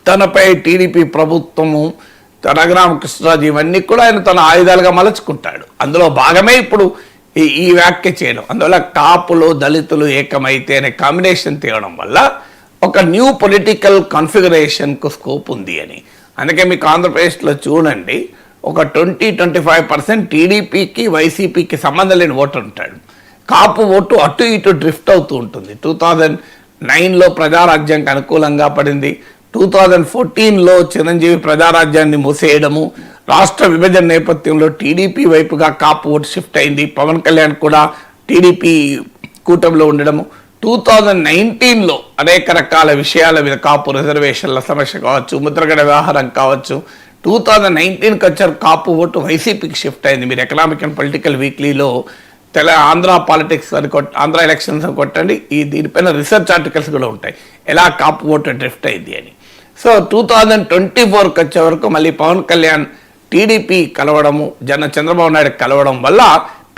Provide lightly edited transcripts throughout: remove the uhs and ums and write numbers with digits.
తనపై టీడీపీ ప్రభుత్వము రఘురామకృష్ణరాజు ఇవన్నీ కూడా ఆయన తన ఆయుధాలుగా మలుచుకుంటాడు. అందులో భాగమే ఇప్పుడు ఈ వ్యాఖ్య చేయడం. అందువల్ల కాపులు దళితులు ఏకమైతే అనే కాంబినేషన్ తేవడం వల్ల ఒక న్యూ పొలిటికల్ కాన్ఫిగరేషన్కు స్కోప్ ఉంది అని. అందుకే మీకు ఆంధ్రప్రదేశ్లో చూడండి, ఒక 20-25% టీడీపీకి వైసీపీకి సంబంధం లేని ఓటర్ ఉంటాడు. కాపు ఓటు అటు ఇటు డ్రిఫ్ట్ అవుతూ ఉంటుంది. 2009లో ప్రజారాజ్యానికి అనుకూలంగా పడింది. 2014లో చిరంజీవి ప్రజారాజ్యాన్ని మూసేయడము, రాష్ట్ర విభజన నేపథ్యంలో టీడీపీ వైపుగా కాపు ఓటు షిఫ్ట్ అయింది. పవన్ కళ్యాణ్ కూడా టీడీపీ కూటమిలో ఉండడము. 2019లో అనేక రకాల విషయాల మీద కాపు రిజర్వేషన్ల సమస్య కావచ్చు, ముద్రగడ వ్యవహారం కావచ్చు, 2019కి వచ్చారు కాపు ఓటు వైసీపీకి షిఫ్ట్ అయింది. మీరు ఎకనామిక్ అండ్ పొలిటికల్ వీక్లీలో ఆంధ్ర పాలిటిక్స్ అని ఆంధ్ర ఎలక్షన్స్ అని కొట్టండి, దీనిపైన రీసెర్చ్ ఆర్టికల్స్ కూడా ఉంటాయి ఎలా కాపు ఓటు డ్రిఫ్ట్ అయింది అని. సో 2024కి వచ్చే వరకు మళ్ళీ పవన్ కళ్యాణ్ టీడీపీ కలవడము, చంద్రబాబు నాయుడు కలవడం వల్ల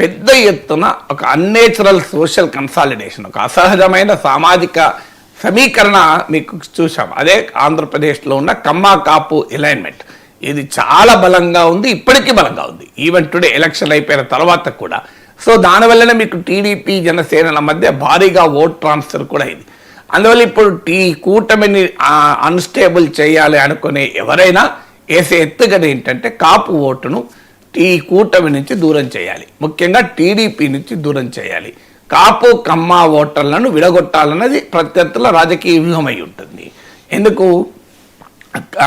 పెద్ద ఎత్తున ఒక అన్నేచురల్ సోషల్ కన్సాలిడేషన్, ఒక అసహజమైన సామాజిక సమీకరణ మీకు చూసాం. అదే ఆంధ్రప్రదేశ్లో ఉన్న కమ్మా కాపు అలైన్మెంట్. ఇది చాలా బలంగా ఉంది, ఇప్పటికీ బలంగా ఉంది, ఈవెన్ టుడే ఎలక్షన్ అయిపోయిన తర్వాత కూడా. సో దానివల్లనే మీకు టీడీపీ జనసేనల మధ్య భారీగా ఓట్ ట్రాన్స్ఫర్ కూడా అయింది. అందువల్ల ఇప్పుడు కూటమిని అన్స్టేబుల్ చేయాలి అనుకునే ఎవరైనా వేసే ఎత్తుగడ ఏంటంటే కాపు ఓటును ఈ కూటమి నుంచి దూరం చేయాలి, ముఖ్యంగా టీడీపీ నుంచి దూరం చేయాలి. కాపు కమ్మ ఓటర్లను విడగొట్టాలన్నది ప్రత్యర్థుల రాజకీయ వ్యూహం అయి ఉంటుంది. ఎందుకు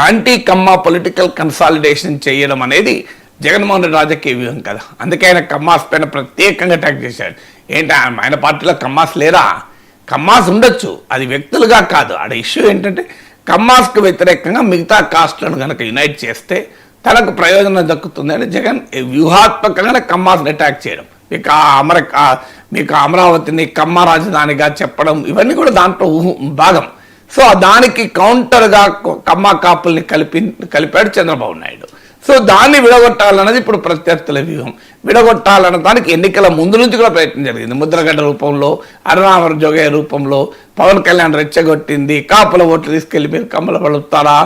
యాంటీ కమ్మ పొలిటికల్ కన్సాలిడేషన్ చేయడం అనేది జగన్మోహన్ రెడ్డి రాజకీయ వ్యూహం కదా. అందుకే ఆయన కమ్మాస్ పైన ప్రత్యేకంగా అటాక్ చేశాడు. ఏంటి ఆయన పార్టీలో కమ్మాస్ లేరా? కమ్మాస్ ఉండొచ్చు, అది వ్యక్తులుగా కాదు. ఆడ ఇష్యూ ఏంటంటే కమ్మాస్కు వ్యతిరేకంగా మిగతా కాస్ట్లను కనుక యునైట్ చేస్తే తనకు ప్రయోజనం దక్కుతుందని జగన్ వ్యూహాత్మకంగా కమ్మాస్ని అటాక్ చేయడం, మీకు అమరావతిని కమ్మ రాజధానిగా చెప్పడం, ఇవన్నీ కూడా దాంట్లో భాగం. సో దానికి కౌంటర్గా కమ్మ కాపుల్ని కలిపాడు చంద్రబాబు నాయుడు. సో దాన్ని విడగొట్టాలన్నది ఇప్పుడు ప్రత్యర్థుల వ్యూహం. విడగొట్టాలన్న దానికి ఎన్నికల ముందు నుంచి కూడా ప్రయత్నం జరిగింది. ముద్రగడ్డ రూపంలో, అరుణావర జోగయ్య రూపంలో పవన్ కళ్యాణ్ రెచ్చగొట్టింది. కాపుల ఓట్లు తీసుకెళ్ళి మీరు కమ్మల పడుతారా,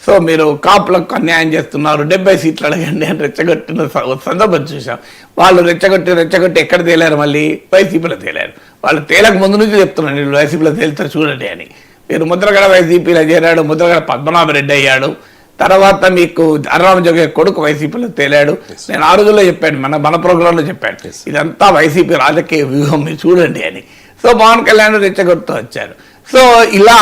సో మీరు కాపులకు అన్యాయం చేస్తున్నారు, 70 సీట్లు అడగండి అని రెచ్చగొట్టిన సందర్భం చూసాం. వాళ్ళు రెచ్చగొట్టి ఎక్కడ తేలారు? మళ్ళీ వైసీపీలో తేలారు. వాళ్ళు తేలకు ముందు నుంచి చెప్తున్నారు, నేను వైసీపీలో తేలుతారు చూడండి అని. మీరు ముద్రగడ వైసీపీలో చేరాడు, ముద్రగడ పద్మనాభరెడ్డి అయ్యాడు. తర్వాత మీకు అరుణామజోగయ్య కొడుకు వైసీపీలో తేలాడు. నేను ఆ రోజుల్లో చెప్పాను, మన ప్రోగ్రాంలో చెప్పాను, ఇదంతా వైసీపీ రాజకీయ వ్యూహం మీరు చూడండి అని. సో పవన్ కళ్యాణ్ రెచ్చగొడుతూ వచ్చారు. సో ఇలా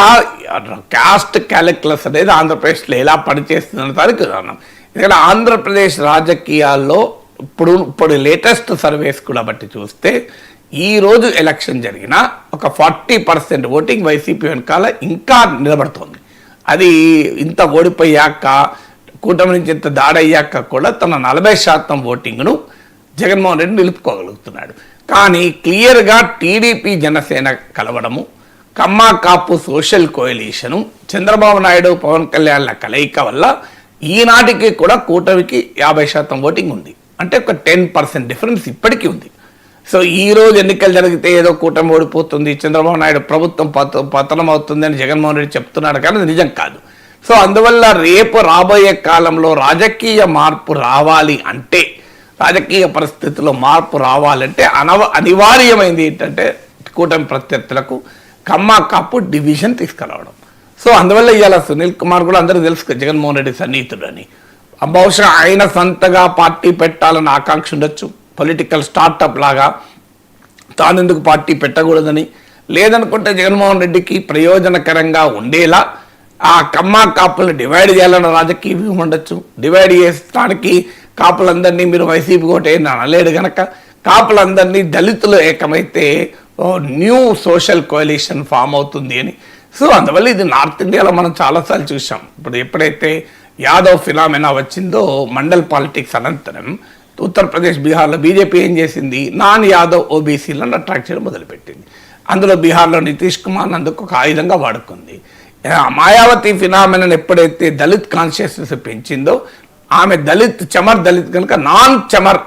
కాస్ట్ క్యాలిక్యులస్ అనేది ఆంధ్రప్రదేశ్లో ఎలా పనిచేస్తుందన్న దానికి కారణం. ఎందుకంటే ఆంధ్రప్రదేశ్ రాజకీయాల్లో ఇప్పుడు లేటెస్ట్ సర్వేస్ కూడా బట్టి చూస్తే ఈ రోజు ఎలక్షన్ జరిగిన ఒక 40% ఓటింగ్ వైసీపీ వెనకాల ఇంకా నిలబడుతోంది. అది ఇంత ఓడిపోయాక, కూటమి నుంచి ఇంత దాడయ్యాక కూడా తన 40% ఓటింగ్ను జగన్మోహన్ రెడ్డి నిలుపుకోగలుగుతున్నాడు. కానీ క్లియర్గా టీడీపీ జనసేన కలవడము, కమ్మ కాపు సోషల్ కోయలీషను, చంద్రబాబు నాయుడు పవన్ కళ్యాణ్ల కలయిక వల్ల ఈనాటికి కూడా కూటమికి 50% ఓటింగ్ ఉంది. అంటే ఒక 10% డిఫరెన్స్ ఇప్పటికీ ఉంది. సో ఈరోజు ఎన్నికలు జరిగితే ఏదో కూటమి ఓడిపోతుంది, చంద్రబాబు నాయుడు ప్రభుత్వం పతనం అవుతుంది అని జగన్మోహన్ రెడ్డి చెప్తున్నాడు, కానీ అది నిజం కాదు. సో అందువల్ల రేపు రాబోయే కాలంలో రాజకీయ మార్పు రావాలి అంటే, రాజకీయ పరిస్థితుల్లో మార్పు రావాలంటే అనివార్యమైంది ఏంటంటే కూటమి ప్రత్యర్థులకు కమ్మ కాపు డివిజన్ తీసుకురావడం. సో అందువల్ల ఇవాళ సునీల్ కుమార్ కూడా అందరికీ తెలుసు జగన్మోహన్ రెడ్డి సన్నిహితుడు అని. బహుశా ఆయన సొంతగా పార్టీ పెట్టాలని ఆకాంక్ష ఉండొచ్చు, పొలిటికల్ స్టార్టప్ లాగా తానెందుకు పార్టీ పెట్టకూడదని. లేదనుకుంటే జగన్మోహన్ రెడ్డికి ప్రయోజనకరంగా ఉండేలా ఆ కమ్మ కాపులను డివైడ్ చేయాలన్న రాజకీయ వ్యూహం ఉండొచ్చు. డివైడ్ చేసడానికి కాపులందరినీ మీరు వైసీపీ కోటే అనలేడు కనుక కాపులందరినీ దళితులు ఏకమైతే న్యూ సోషల్ కోalition ఫామ్ అవుతుంది అని. సో అందువల్ల ఇది నార్త్ ఇండియాలో మనం చాలాసార్లు చూసాం. ఇప్పుడు ఎప్పుడైతే యాదవ్ ఫినామినా వచ్చిందో మండల్ పాలిటిక్స్ అనంతరం ఉత్తరప్రదేశ్, బీహార్లో బీజేపీ ఏం చేసింది, నాన్ యాదవ్ ఓబీసీలను అట్రాక్ట్ చేయడం మొదలుపెట్టింది. అందులో బీహార్లో నితీష్ కుమార్ అందుకు ఒక ఆయుధంగా వాడుకుంది. మాయావతి ఫినామినన్ ఎప్పుడైతే దళిత్ కాన్షియస్నెస్ పెంచిందో, ఆమె చమర్ దళిత్ కనుక నాన్ చమర్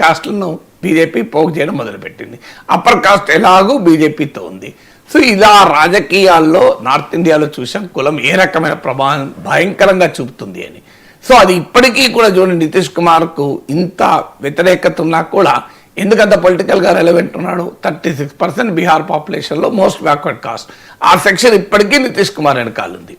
కాస్ట్లను బీజేపీ పోగు చేయడం మొదలుపెట్టింది. అప్పర్ కాస్ట్ ఎలాగూ బీజేపీతో ఉంది. సో ఇలా రాజకీయాల్లో నార్త్ ఇండియాలో చూసాం కులం ఏ రకమైన ప్రభావం భయంకరంగా చూపుతుంది అని. సో అది ఇప్పటికీ కూడా చూడండి, నితీష్ కుమార్కు ఇంత వ్యతిరేకత ఉన్నా కూడా ఎందుకంత పొలిటికల్గా రెలవెంట్ ఉన్నాడు. 36% బీహార్ పాపులేషన్లో మోస్ట్ బ్యాక్వర్డ్ కాస్ట్, ఆ సెక్షన్ ఇప్పటికీ నితీష్ కుమార్ వెనకాల ఉంది.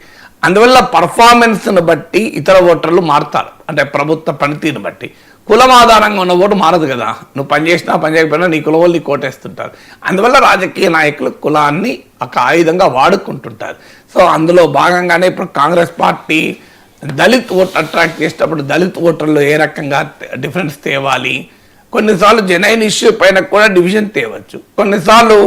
అందువల్ల పర్ఫార్మెన్స్ను బట్టి ఇతర ఓటర్లు మారుతారు, అంటే ప్రభుత్వ పనితీరుని బట్టి. కులం ఆధారంగా ఉన్న ఓటు మారదు కదా, నువ్వు పని చేసినా పని చేయకపోయినా నీ కులం వాళ్ళు కోటేస్తుంటారు. అందువల్ల రాజకీయ నాయకులు కులాన్ని ఒక ఆయుధంగా వాడుకుంటుంటారు. సో అందులో భాగంగానే ఇప్పుడు Congress party Dalit vote attract చేసేటప్పుడు దళిత్ ఓటర్లు ఏ రకంగా డిఫరెన్స్ తేవాలి, కొన్నిసార్లు జెన్యూన్ ఇష్యూ పైన కూడా డివిజన్ తేవచ్చు, కొన్నిసార్లు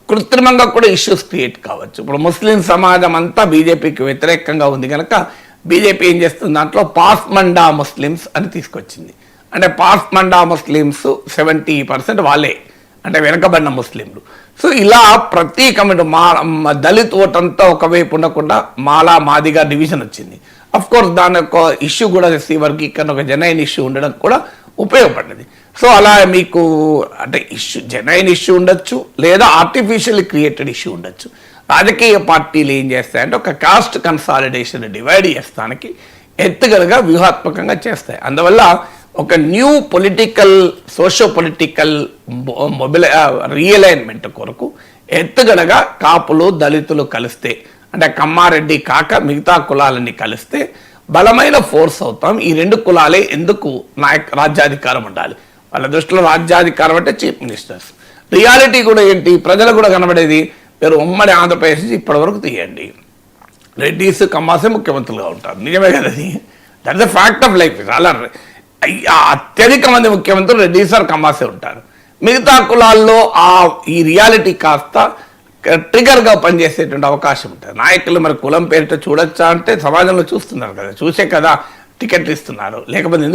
కృత్రిమంగా కూడా ఇష్యూస్ క్రియేట్ కావచ్చు. ఇప్పుడు ముస్లిం సమాజం అంతా బీజేపీకి వ్యతిరేకంగా ఉంది కనుక బీజేపీ ఏం చేస్తుంది, దాంట్లో పాస్మండా ముస్లిమ్స్ అని తీసుకొచ్చింది. అంటే పాస్మండా ముస్లిమ్స్ 70% వాళ్ళే, అంటే వెనకబడిన ముస్లింలు. సో ఇలా ప్రతి కమిటీ దళిత్ ఓట్ అంతా ఒకవైపు ఉండకుండా మాలా మాదిగా డివిజన్ వచ్చింది. అఫ్ కోర్స్ దాని ఒక ఇష్యూ కూడా ఎస్సీ వర్గీకరణ ఒక జెన్యూన్ ఇష్యూ ఉండడం కూడా ఉపయోగపడ్డది. సో అలా మీకు అంటే ఇష్యూ జెన్యూన్ ఇష్యూ ఉండొచ్చు, లేదా ఆర్టిఫిషియల్లీ క్రియేటెడ్ ఇష్యూ ఉండొచ్చు. రాజకీయ పార్టీలు ఏం చేస్తాయంటే ఒక కాస్ట్ కన్సాలిడేషన్ డివైడ్ చేస్తానికి ఎత్తుగడగా వ్యూహాత్మకంగా చేస్తాయి. అందువల్ల ఒక న్యూ పొలిటికల్ సోషో పొలిటికల్ రియలైన్మెంట్ కొరకు ఎత్తుగడగా కాపులు దళితులు కలిస్తే, అంటే కమ్మారెడ్డి కాక మిగతా కులాలన్నీ కలిస్తే బలమైన ఫోర్స్ అవుతాం. ఈ రెండు కులాలే ఎందుకు రాజ్యాధికారం ఉండాలి, వాళ్ళ దృష్టిలో రాజ్యాధికారం అంటే చీఫ్ మినిస్టర్స్. రియాలిటీ కూడా ఏంటి, ప్రజలకు కూడా కనబడేది, మీరు ఉమ్మడి ఆంధ్రప్రదేశ్ నుంచి ఇప్పటి వరకు తీయండి, రెడ్డిస్ కమ్మాసే ముఖ్యమంత్రులుగా ఉంటారు. నిజమే కదా, అది that is the fact of life. చాలా అత్యధిక మంది ముఖ్యమంత్రులు రెడ్డిస్ ఆర్ కమ్మాసే ఉంటారు. మిగతా కులాల్లో ఈ రియాలిటీ కాస్త ట్రిగర్గా పనిచేసేటువంటి అవకాశం ఉంటుంది. నాయకులు మరి కులం పేరిట చూడొచ్చా అంటే సమాజంలో చూస్తున్నారు కదా, చూసే కదా టికెట్లు ఇస్తున్నారు, లేకపోతే ఎందుకు